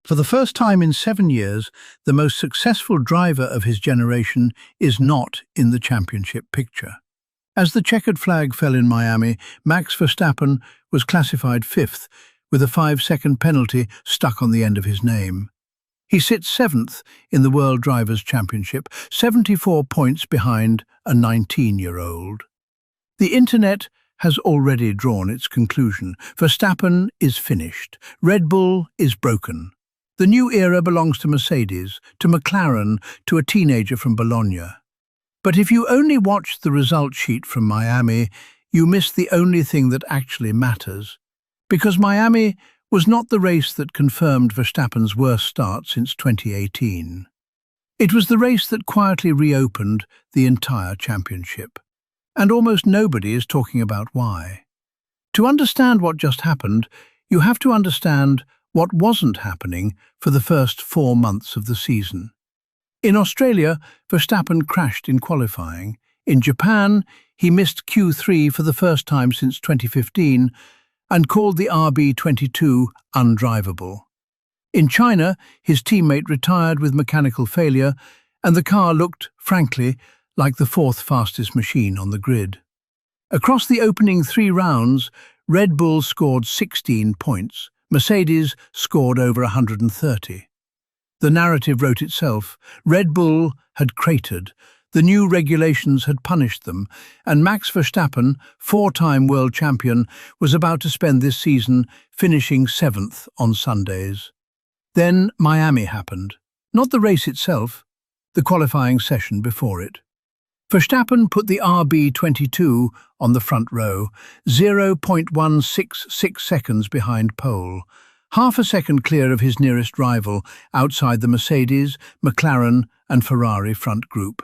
For the first time in 7 years, the most successful driver of his generation is not in the championship picture. As the checkered flag fell in Miami, Max Verstappen was classified fifth, with a 5-second penalty stuck on the end of his name. He sits seventh in the World Drivers' Championship, 74 points behind a 19-year-old. The internet has already drawn its conclusion. Verstappen is finished. Red Bull is broken. The new era belongs to Mercedes, to McLaren, to a teenager from Bologna. But if you only watch the result sheet from Miami, you miss the only thing that actually matters. Because Miami was not the race that confirmed Verstappen's worst start since 2018. It was the race that quietly reopened the entire championship. And almost nobody is talking about why. To understand what just happened, you have to understand what wasn't happening for the first 4 months of the season. In Australia, Verstappen crashed in qualifying. In Japan, he missed Q3 for the first time since 2015 and called the RB22 undrivable. In China, his teammate retired with mechanical failure, and the car looked, frankly, like the fourth fastest machine on the grid. Across the opening 3 rounds, Red Bull scored 16 points. Mercedes scored over 130. The narrative wrote itself. Red Bull had cratered. The new regulations had punished them, and Max Verstappen, 4-time world champion, was about to spend this season finishing 7th on Sundays. Then Miami happened. Not the race itself, the qualifying session before it. Verstappen put the RB22 on the front row, 0.166 seconds behind pole, half a second clear of his nearest rival outside the Mercedes, McLaren and Ferrari front group.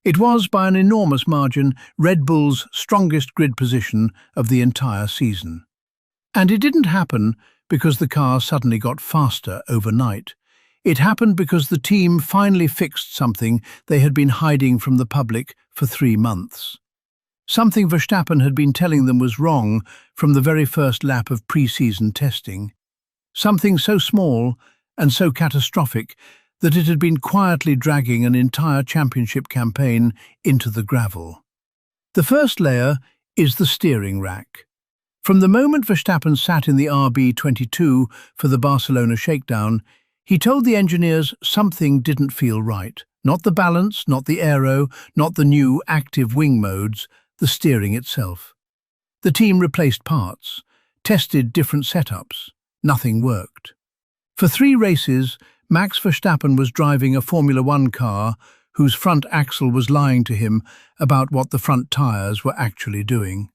It was, by an enormous margin, Red Bull's strongest grid position of the entire season. And it didn't happen because the car suddenly got faster overnight. It happened because the team finally fixed something they had been hiding from the public for 3 months. Something Verstappen had been telling them was wrong from the very first lap of pre-season testing. Something so small and so catastrophic that it had been quietly dragging an entire championship campaign into the gravel. The first layer is the steering rack. From the moment Verstappen sat in the RB22 for the Barcelona shakedown, he told the engineers something didn't feel right. Not the balance, not the aero, not the new active wing modes, the steering itself. The team replaced parts, tested different setups. Nothing worked. For 3 races, Max Verstappen was driving a Formula One car whose front axle was lying to him about what the front tyres were actually doing.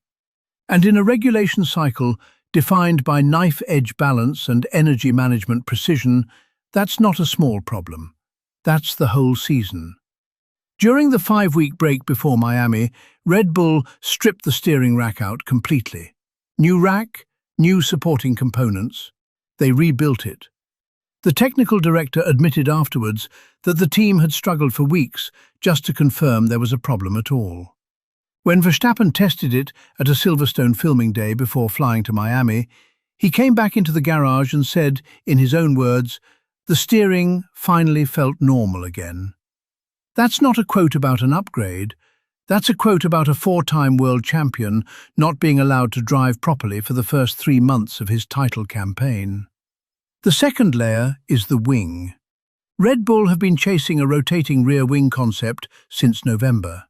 And in a regulation cycle defined by knife-edge balance and energy management precision, that's not a small problem. That's the whole season. During the 5-week break before Miami, Red Bull stripped the steering rack out completely. New rack, new supporting components. They rebuilt it. The technical director admitted afterwards that the team had struggled for weeks just to confirm there was a problem at all. When Verstappen tested it at a Silverstone filming day before flying to Miami, he came back into the garage and said, in his own words, "The steering finally felt normal again." That's not a quote about an upgrade. That's a quote about a 4-time world champion not being allowed to drive properly for the first 3 months of his title campaign. The second layer is the wing. Red Bull have been chasing a rotating rear wing concept since November.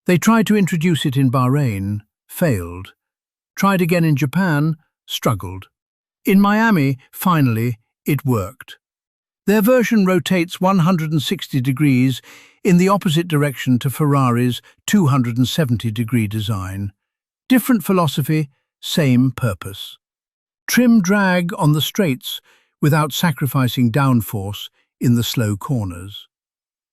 They tried to introduce it in Bahrain, failed. Tried again in Japan, struggled. In Miami, finally, it worked. Their version rotates 160 degrees in the opposite direction to Ferrari's 270-degree design. Different philosophy, same purpose. Trim drag on the straights without sacrificing downforce in the slow corners.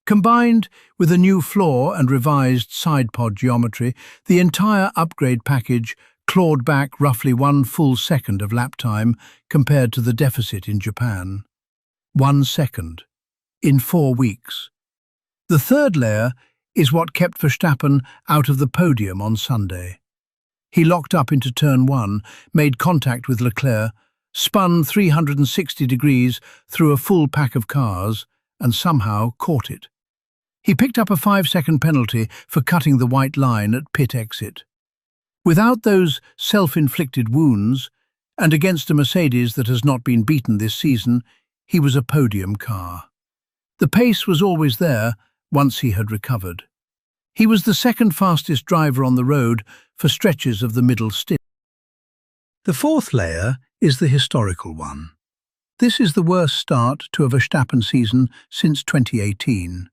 Combined with a new floor and revised side pod geometry, the entire upgrade package clawed back roughly 1 full second of lap time compared to the deficit in Japan. 1 second. In 4 weeks. The third layer is what kept Verstappen out of the podium on Sunday. He locked up into turn 1, made contact with Leclerc, spun 360 degrees through a full pack of cars, and somehow caught it. He picked up a 5-second penalty for cutting the white line at pit exit. Without those self-inflicted wounds, and against a Mercedes that has not been beaten this season, he was a podium car. The pace was always there once he had recovered. He was the second fastest driver on the road for stretches of the middle stint. The fourth layer is the historical one. This is the worst start to a Verstappen season since 2018.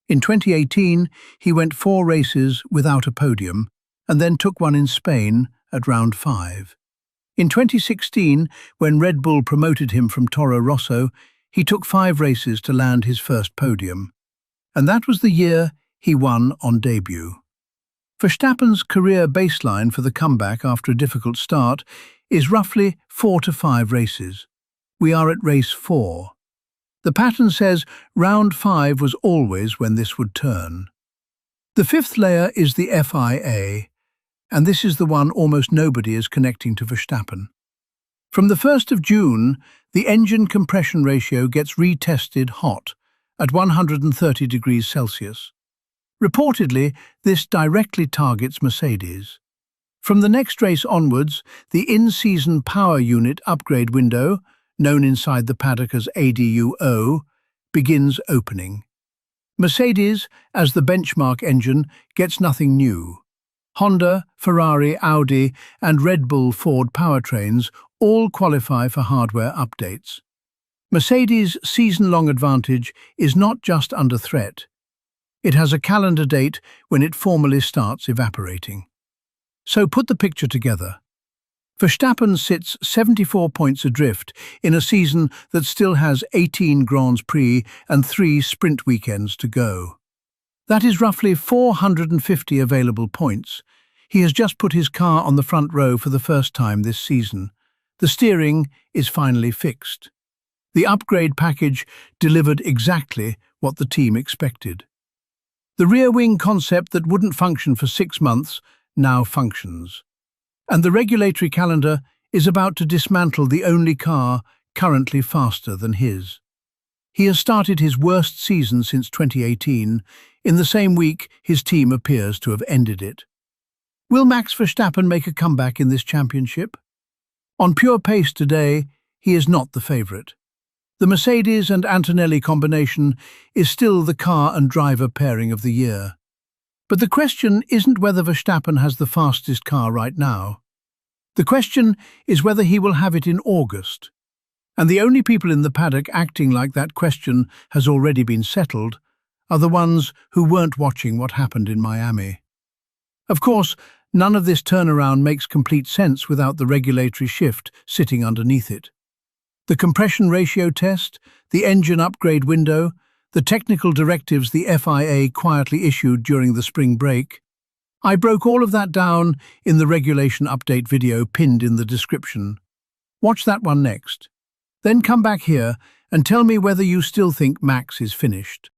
In 2018, he went 4 races without a podium and then took one in Spain at round 5. In 2016, when Red Bull promoted him from Toro Rosso, he took 5 races to land his first podium. And that was the year he won on debut. Verstappen's career baseline for the comeback after a difficult start is roughly 4 to 5 races. We are at race 4. The pattern says round 5 was always when this would turn. The fifth layer is the FIA, and this is the one almost nobody is connecting to Verstappen. From the 1st of June, the engine compression ratio gets retested hot at 130 degrees Celsius. Reportedly, this directly targets Mercedes. From the next race onwards, the in-season power unit upgrade window, known inside the paddock as ADU-O, begins opening. Mercedes, as the benchmark engine, gets nothing new. Honda, Ferrari, Audi, and Red Bull Ford powertrains all qualify for hardware updates. Mercedes' season-long advantage is not just under threat. It has a calendar date when it formally starts evaporating. So put the picture together. Verstappen sits 74 points adrift in a season that still has 18 Grands Prix and 3 sprint weekends to go. That is roughly 450 available points. He has just put his car on the front row for the first time this season. The steering is finally fixed. The upgrade package delivered exactly what the team expected. The rear wing concept that wouldn't function for 6 months now functions. And the regulatory calendar is about to dismantle the only car currently faster than his. He has started his worst season since 2018. In the same week, his team appears to have ended it. Will Max Verstappen make a comeback in this championship? On pure pace today, he is not the favourite. The Mercedes and Antonelli combination is still the car and driver pairing of the year. But the question isn't whether Verstappen has the fastest car right now. The question is whether he will have it in August. And the only people in the paddock acting like that question has already been settled are the ones who weren't watching what happened in Miami. Of course, none of this turnaround makes complete sense without the regulatory shift sitting underneath it. The compression ratio test, the engine upgrade window, the technical directives the FIA quietly issued during the spring break. I broke all of that down in the regulation update video pinned in the description. Watch that one next. Then come back here and tell me whether you still think Max is finished.